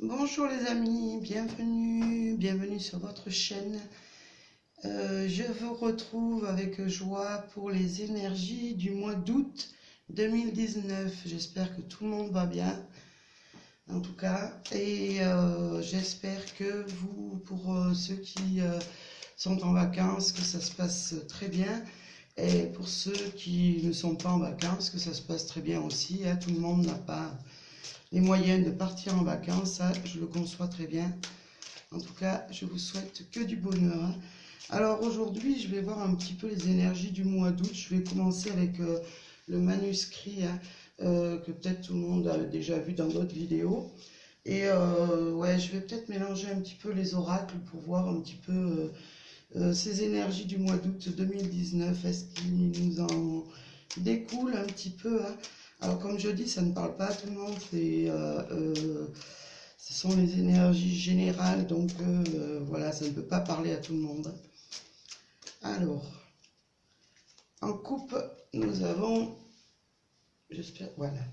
Bonjour les amis, bienvenue sur votre chaîne. Je vous retrouve avec joie pour les énergies du mois d'août 2019. J'espère que tout le monde va bien, en tout cas. Et j'espère que vous, pour ceux qui sont en vacances, que ça se passe très bien. Et pour ceux qui ne sont pas en vacances, que ça se passe très bien aussi. Tout le monde n'a pas les moyens de partir en vacances, ça je le conçois très bien. En tout cas, je vous souhaite que du bonheur. Alors aujourd'hui, je vais voir un petit peu les énergies du mois d'août. Je vais commencer avec le manuscrit que peut-être tout le monde a déjà vu dans d'autres vidéos. Et ouais, je vais peut-être mélanger un petit peu les oracles pour voir un petit peu ces énergies du mois d'août 2019. Est-ce qu'il nous en découle un petit peu Alors comme je dis, ça ne parle pas à tout le monde, ce sont les énergies générales, donc voilà, ça ne peut pas parler à tout le monde. Alors, en coupe, nous avons, j'espère, voilà,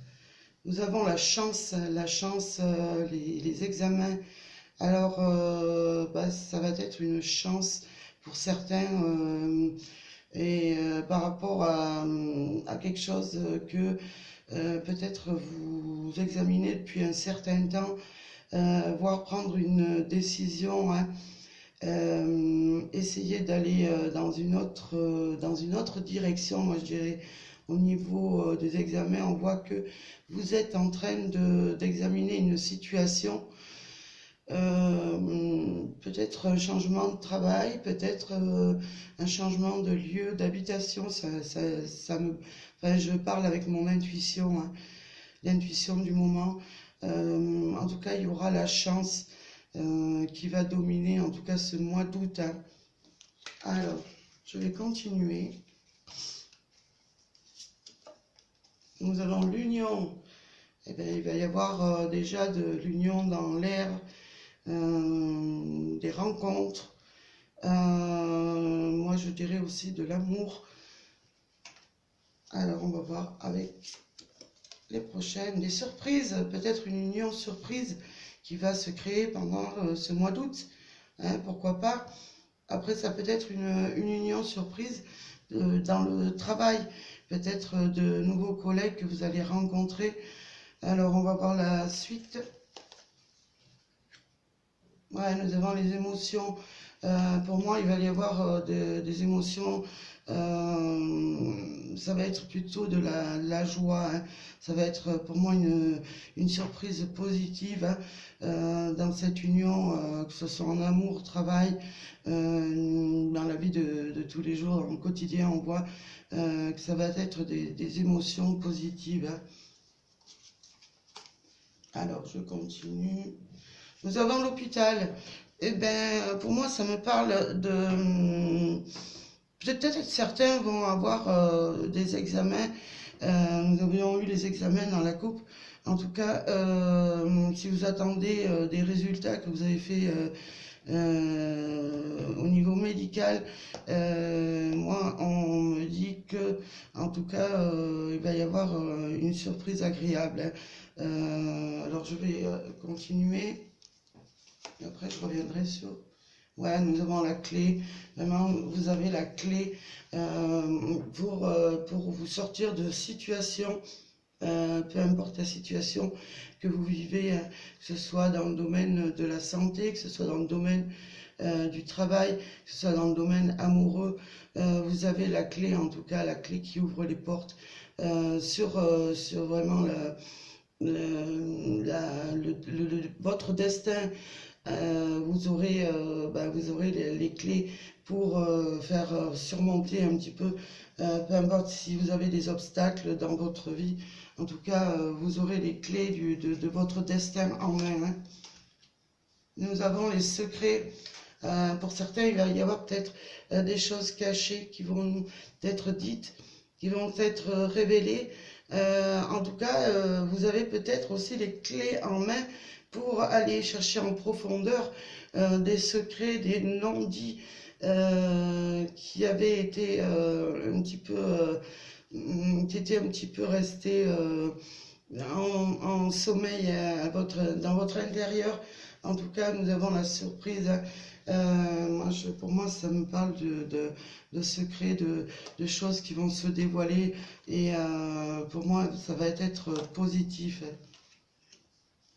nous avons la chance, les examens. Alors, ça va être une chance pour certains par rapport à quelque chose que peut-être vous examinez depuis un certain temps, voire prendre une décision, essayer d'aller dans une autre direction. Moi je dirais au niveau des examens, on voit que vous êtes en train d'examiner une situation, peut-être un changement de travail, peut-être un changement de lieu d'habitation. Enfin, je parle avec mon intuition, l'intuition du moment. En tout cas, il y aura la chance qui va dominer, en tout cas ce mois d'août. Alors, je vais continuer. Nous avons l'union. Eh bien, il va y avoir déjà de l'union dans l'air, des rencontres. Moi, je dirais aussi de l'amour. Alors, on va voir avec les prochaines, des surprises, peut-être une union surprise qui va se créer pendant ce mois d'août, pourquoi pas. Après, ça peut être une union surprise dans le travail, peut-être de nouveaux collègues que vous allez rencontrer. Alors, on va voir la suite. Ouais, nous avons les émotions. Pour moi, il va y avoir des émotions. Ça va être plutôt de la joie. Ça va être pour moi une surprise positive dans cette union, que ce soit en amour, travail, dans la vie de tous les jours, dans le quotidien, on voit que ça va être des émotions positives. Alors, je continue. Nous avons l'hôpital. Eh bien, pour moi, ça me parle de... Peut-être certains vont avoir des examens. Nous avions eu les examens dans la coupe. En tout cas, si vous attendez des résultats que vous avez fait au niveau médical, moi, on me dit que, en tout cas, il va y avoir une surprise agréable. Alors, je vais continuer. Et après, je reviendrai sur... Ouais, nous avons la clé. Vraiment, vous avez la clé pour vous sortir de situation, peu importe la situation que vous vivez, que ce soit dans le domaine de la santé, que ce soit dans le domaine du travail, que ce soit dans le domaine amoureux. Vous avez la clé, en tout cas, la clé qui ouvre les portes sur vraiment votre destin. Vous aurez les clés pour faire surmonter un petit peu, peu importe si vous avez des obstacles dans votre vie, en tout cas vous aurez les clés de votre destin en main. Nous avons les secrets. Pour certains, il va y avoir peut-être des choses cachées qui vont être dites, qui vont être révélées. En tout cas, vous avez peut-être aussi les clés en main pour aller chercher en profondeur des secrets, des non-dits qui avaient été un petit peu, qui étaient un petit peu restés en sommeil dans votre intérieur. En tout cas, nous avons la surprise. Pour moi, ça me parle de secrets, de choses qui vont se dévoiler. Et pour moi, ça va être positif.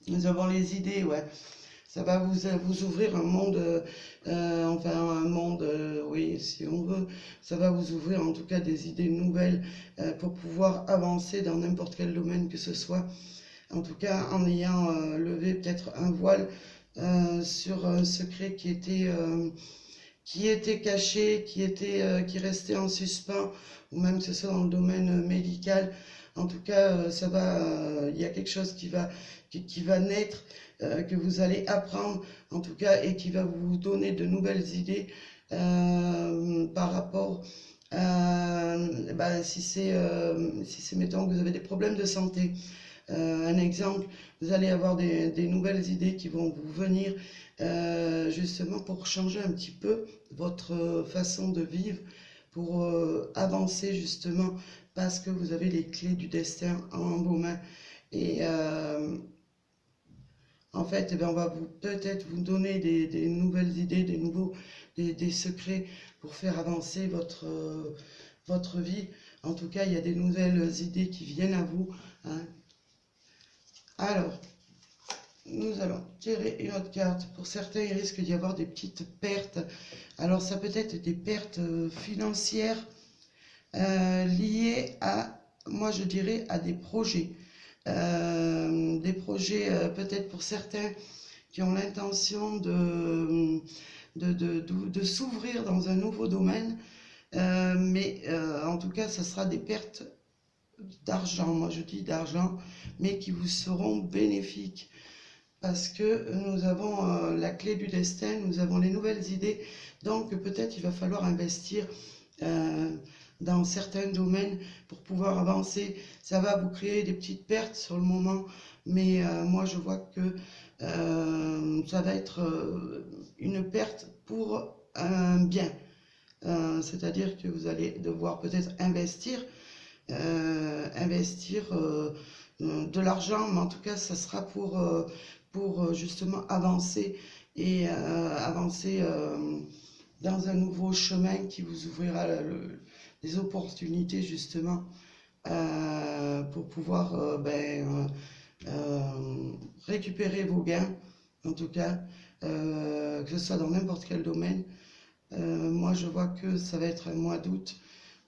Nous avons les idées, ouais. Ça va vous ouvrir un monde, enfin un monde, oui, si on veut. Ça va vous ouvrir en tout cas des idées nouvelles pour pouvoir avancer dans n'importe quel domaine que ce soit. En tout cas, en ayant levé peut-être un voile sur un secret qui était caché, qui restait en suspens, ou même que ce soit dans le domaine médical. En tout cas, il y a quelque chose qui va naître, que vous allez apprendre, en tout cas, et qui va vous donner de nouvelles idées par rapport à, si c'est, mettons, que vous avez des problèmes de santé. Un exemple, vous allez avoir des nouvelles idées qui vont vous venir justement pour changer un petit peu votre façon de vivre, pour avancer justement parce que vous avez les clés du destin en vos mains. Et en fait, eh bien, on va peut-être vous donner des nouvelles idées, des secrets pour faire avancer votre vie. En tout cas, il y a des nouvelles idées qui viennent à vous, hein. Alors, nous allons tirer une autre carte. Pour certains, il risque d'y avoir des petites pertes. Alors, ça peut être des pertes financières liées à, moi je dirais, à des projets. Des projets peut-être pour certains qui ont l'intention de s'ouvrir dans un nouveau domaine. Mais en tout cas, ça sera des pertes d'argent, moi je dis d'argent, mais qui vous seront bénéfiques. Parce que nous avons la clé du destin, nous avons les nouvelles idées, donc peut-être il va falloir investir dans certains domaines pour pouvoir avancer. Ça va vous créer des petites pertes sur le moment, mais moi je vois que ça va être une perte pour un bien. C'est-à-dire que vous allez devoir peut-être investir de l'argent, mais en tout cas, ça sera pour justement avancer et avancer dans un nouveau chemin qui vous ouvrira des opportunités justement pour pouvoir récupérer vos gains, en tout cas, que ce soit dans n'importe quel domaine. Moi, je vois que ça va être un mois d'août.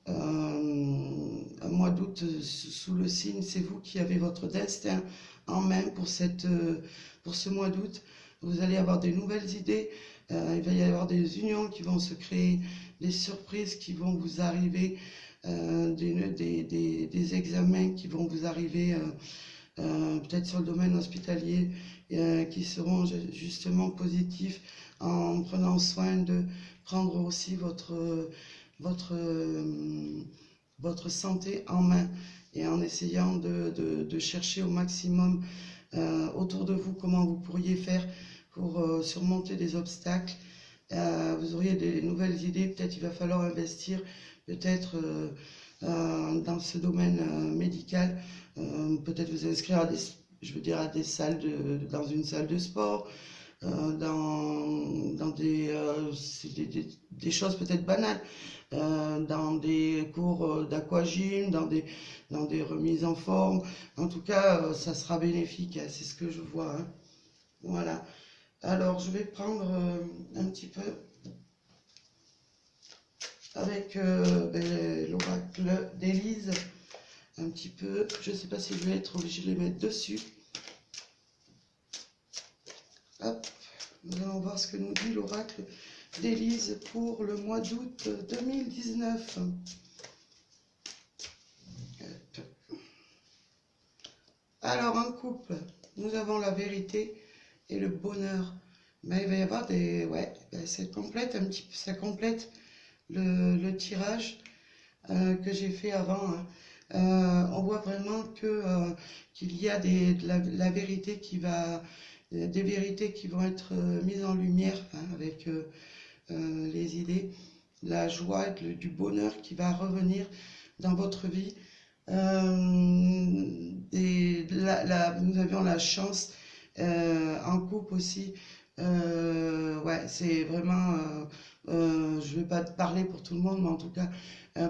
Un mois d'août sous le signe, c'est vous qui avez votre destin en main pour ce mois d'août. Vous allez avoir des nouvelles idées, il va y avoir des unions qui vont se créer, des surprises qui vont vous arriver, des examens qui vont vous arriver, peut-être sur le domaine hospitalier, qui seront justement positifs en prenant soin de prendre aussi votre santé en main et en essayant de chercher au maximum autour de vous comment vous pourriez faire pour surmonter des obstacles. Vous auriez des nouvelles idées, peut-être il va falloir investir peut-être dans ce domaine médical, peut-être vous inscrire à des salles dans une salle de sport, dans des choses peut-être banales, dans des cours d'aquagym, dans des remises en forme. En tout cas, ça sera bénéfique, hein, c'est ce que je vois, hein. Voilà. Alors, je vais prendre un petit peu avec l'oracle d'Élise. Un petit peu, je ne sais pas si je vais être obligée de les mettre dessus. Hop, nous allons voir ce que nous dit l'oracle d'Élise pour le mois d'août 2019. Alors, en couple, nous avons la vérité et le bonheur. Ben, il va y avoir ça complète un petit peu, ça complète le tirage que j'ai fait avant, hein. On voit vraiment qu'il y a la vérité des vérités qui vont être mises en lumière, hein, avec les idées, la joie, du bonheur qui va revenir dans votre vie. Nous avions la chance en couple aussi. Ouais, c'est vraiment. Je vais pas te parler pour tout le monde, mais en tout cas,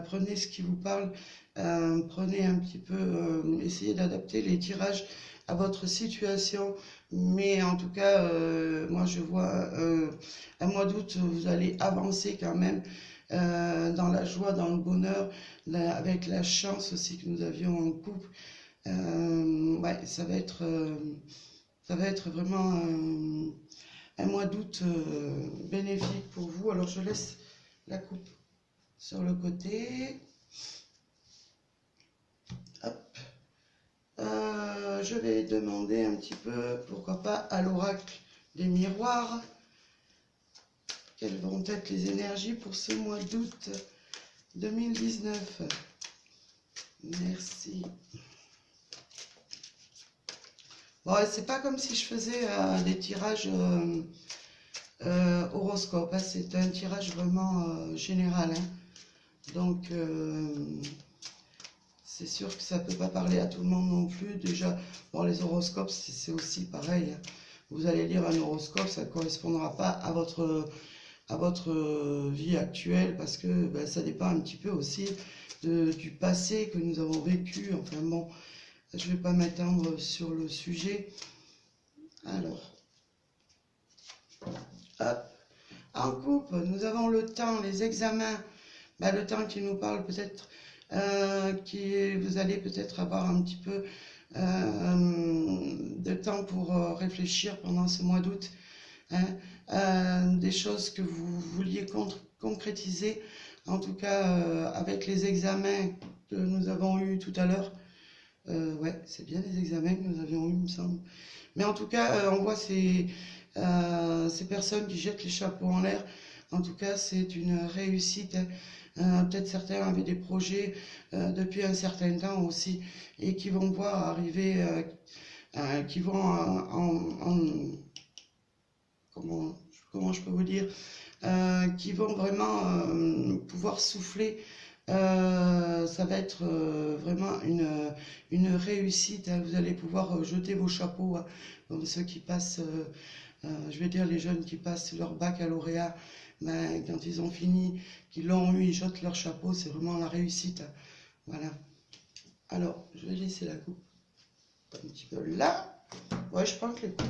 prenez ce qui vous parle. Prenez un petit peu, essayez d'adapter les tirages à votre situation. Mais en tout cas, moi je vois un mois d'août, vous allez avancer quand même dans la joie, dans le bonheur, avec la chance aussi que nous avions en couple. Ouais, ça va être vraiment un mois d'août bénéfique pour vous. Alors je laisse la coupe sur le côté. Hop. Je vais demander un petit peu, pourquoi pas, à l'oracle des miroirs, quelles vont être les énergies pour ce mois d'août 2019. Merci. Bon, c'est pas comme si je faisais des tirages horoscope, hein. C'est un tirage vraiment général, hein. Donc, c'est sûr que ça peut pas parler à tout le monde non plus. Déjà, bon, les horoscopes, c'est aussi pareil, hein. Vous allez lire un horoscope, ça ne correspondra pas à votre vie actuelle, parce que ben, ça dépend un petit peu aussi du passé que nous avons vécu. Enfin bon, je ne vais pas m'étendre sur le sujet. Alors, hop. En couple, nous avons le temps, les examens, ben, le temps qui nous parle peut-être, vous allez peut-être avoir un petit peu de temps pour réfléchir pendant ce mois d'août, hein, des choses que vous vouliez concrétiser, en tout cas avec les examens que nous avons eus tout à l'heure. Ouais, c'est bien les examens que nous avions eus, il me semble. Mais en tout cas, on voit ces personnes qui jettent les chapeaux en l'air. En tout cas, c'est une réussite, hein. Peut-être certains avaient des projets depuis un certain temps aussi, et qui vont voir arriver, qui vont comment je peux vous dire, qui vont vraiment pouvoir souffler. Ça va être vraiment une réussite, hein. Vous allez pouvoir jeter vos chapeaux, hein, comme ceux qui passent, je vais dire les jeunes qui passent leur baccalauréat, ben, quand ils ont fini, qu'ils l'ont eu, ils jetent leur chapeau, c'est vraiment la réussite, hein. Voilà. Alors, je vais laisser la coupe un petit peu là. Ouais, je prends que les coupes,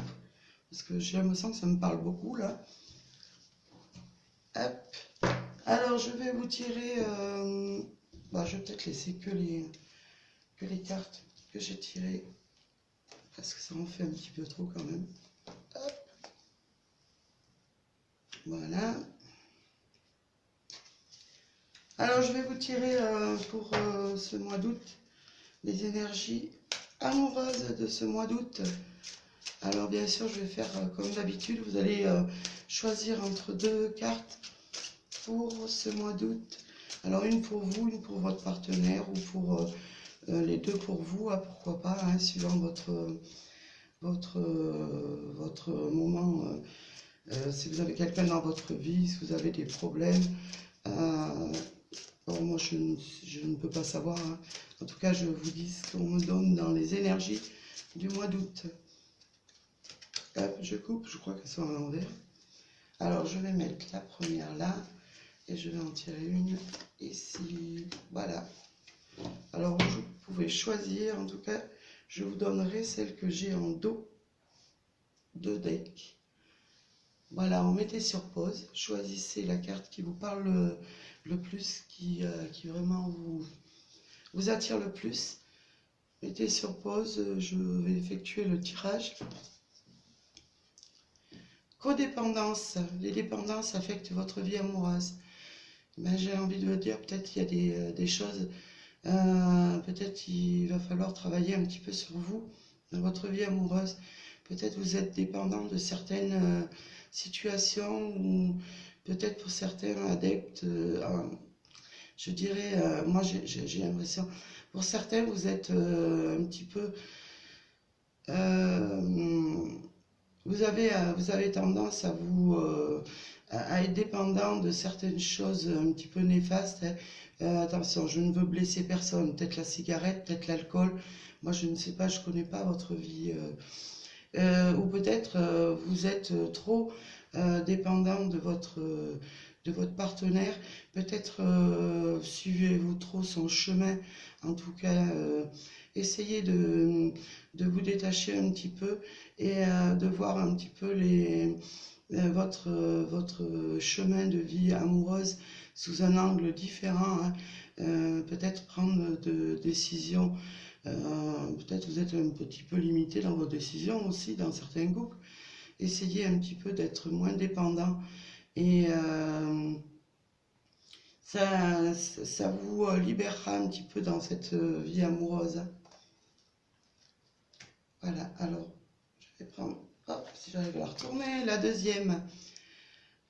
parce que j'ai l'impression que ça me parle beaucoup là. Hop. Alors, je vais vous tirer. Bah, je vais peut-être laisser que les cartes que j'ai tirées, parce que ça en fait un petit peu trop quand même. Hop. Voilà. Alors, je vais vous tirer pour ce mois d'août les énergies amoureuses de ce mois d'août. Alors, bien sûr, je vais faire comme d'habitude. Vous allez choisir entre deux cartes pour ce mois d'août. Alors, une pour vous, une pour votre partenaire, ou pour les deux pour vous, hein, pourquoi pas, hein, suivant votre moment. Si vous avez quelqu'un dans votre vie, si vous avez des problèmes. Bon, moi, je ne peux pas savoir, hein. En tout cas, je vous dis ce qu'on me donne dans les énergies du mois d'août. Hop, je coupe, je crois qu'elles sont à l'envers. Alors, je vais mettre la première là, et je vais en tirer une ici. Voilà. Alors, vous pouvez choisir, en tout cas, je vous donnerai celle que j'ai en dos de deck. Voilà, on mettait sur pause, choisissez la carte qui vous parle le plus, qui vraiment vous attire le plus. Mettez sur pause, je vais effectuer le tirage. Codépendance, les dépendances affectent votre vie amoureuse. Ben, j'ai envie de vous dire, peut-être il y a des choses, peut-être il va falloir travailler un petit peu sur vous, dans votre vie amoureuse. Peut-être vous êtes dépendant de certaines situations, ou peut-être pour certains adeptes, je dirais, moi j'ai l'impression, pour certains vous êtes un petit peu vous avez tendance à être dépendant de certaines choses un petit peu néfastes, hein. Attention, je ne veux blesser personne. Peut-être la cigarette, peut-être l'alcool. Moi, je ne sais pas, je ne connais pas votre vie. Ou peut-être vous êtes trop dépendant de votre partenaire. Peut-être suivez-vous trop son chemin. En tout cas, essayez de vous détacher un petit peu et de voir un petit peu votre chemin de vie amoureuse sous un angle différent, hein. Peut-être prendre de décisions. Peut-être vous êtes un petit peu limité dans vos décisions aussi dans certains couples. Essayez un petit peu d'être moins dépendant et ça vous libérera un petit peu dans cette vie amoureuse. Voilà, alors je vais prendre, hop, si j'arrive à la retourner, la deuxième.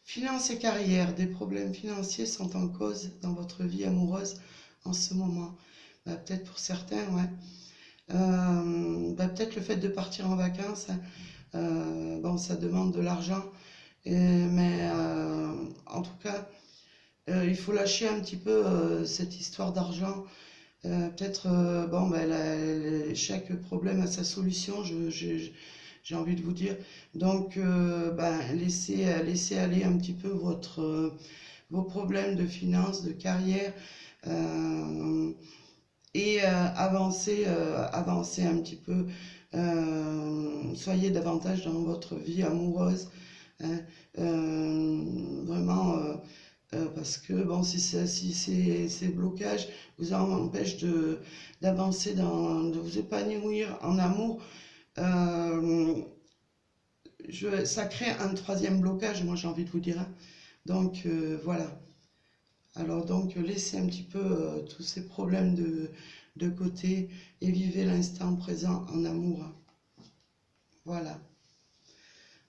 Finances et carrière, des problèmes financiers sont en cause dans votre vie amoureuse en ce moment. Bah, peut-être pour certains, ouais. Bah, peut-être le fait de partir en vacances, hein. Bon, ça demande de l'argent, mais en tout cas, il faut lâcher un petit peu cette histoire d'argent. Peut-être, bon, ben, chaque problème a sa solution, j'ai envie de vous dire. Donc, ben, laissez aller un petit peu vos problèmes de finances, de carrière, et avancez un petit peu. Soyez davantage dans votre vie amoureuse, hein. Vraiment, parce que bon, si ces blocages vous empêchent d'avancer, de vous épanouir en amour, ça crée un troisième blocage, moi j'ai envie de vous dire, hein. Donc voilà. Alors donc laissez un petit peu tous ces problèmes de côté et vivez l'instant présent en amour. Voilà.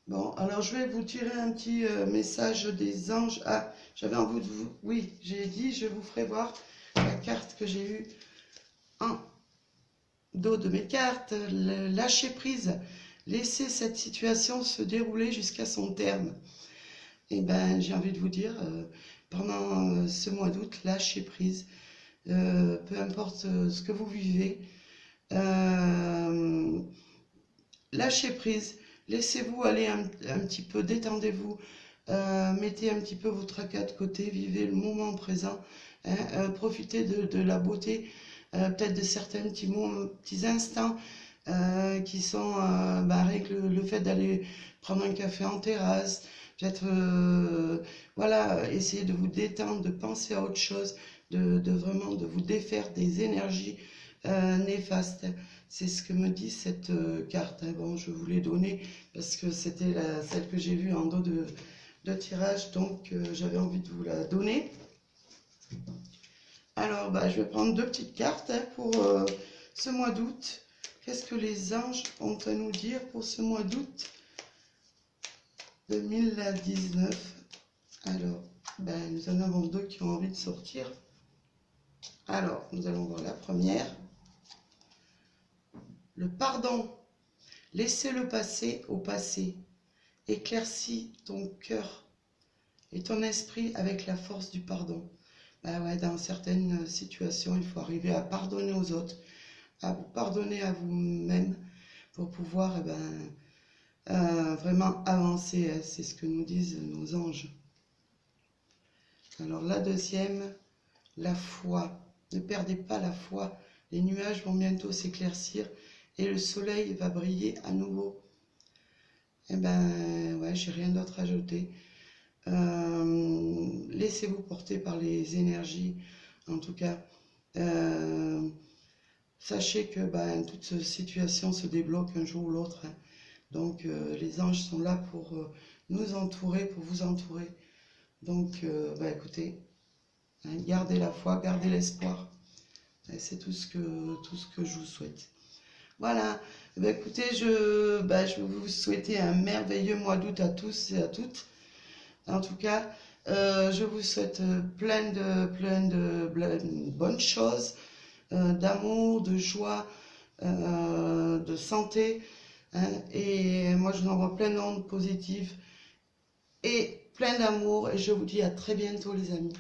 Bon, alors je vais vous tirer un petit message des anges. Ah, j'avais envie de vous... Oui, j'ai dit, je vous ferai voir la carte que j'ai eue en dos de mes cartes. Lâcher prise. Laissez cette situation se dérouler jusqu'à son terme. Et ben, j'ai envie de vous dire, pendant ce mois d'août, lâchez prise. Peu importe ce que vous vivez. Lâchez prise. Laissez-vous aller un petit peu, détendez-vous, mettez un petit peu vos tracas de côté, vivez le moment présent, hein, profitez de la beauté, peut-être de certains petits instants qui sont avec le fait d'aller prendre un café en terrasse, peut-être, voilà, essayez de vous détendre, de penser à autre chose, vraiment de vous défaire des énergies néfastes. C'est ce que me dit cette carte, hein. Bon, je vous l'ai donnée parce que c'était celle que j'ai vue en dos de tirage, donc j'avais envie de vous la donner. Alors, bah, je vais prendre deux petites cartes, hein, pour ce mois d'août. Qu'est-ce que les anges ont à nous dire pour ce mois d'août 2019? Alors, ben, nous en avons deux qui ont envie de sortir. Alors, nous allons voir la première. Le pardon. Laissez le passé au passé. Éclaircis ton cœur et ton esprit avec la force du pardon. Ben ouais, dans certaines situations, il faut arriver à pardonner aux autres, à vous pardonner à vous-même pour pouvoir vraiment avancer, hein. C'est ce que nous disent nos anges. Alors la deuxième, la foi. Ne perdez pas la foi. Les nuages vont bientôt s'éclaircir et le soleil va briller à nouveau. Eh ben, ouais, j'ai rien d'autre à ajouter. Laissez-vous porter par les énergies. En tout cas, sachez que toute situation se débloque un jour ou l'autre, hein. Donc, les anges sont là pour nous entourer, pour vous entourer. Donc, écoutez, hein, gardez la foi, gardez l'espoir. C'est tout ce que je vous souhaite. Voilà, écoutez, je vais vous souhaiter un merveilleux mois d'août à tous et à toutes. En tout cas, je vous souhaite plein de bonnes choses, d'amour, de joie, de santé, hein. Et moi, je vous envoie plein d'ondes positives et plein d'amour. Et je vous dis à très bientôt, les amis.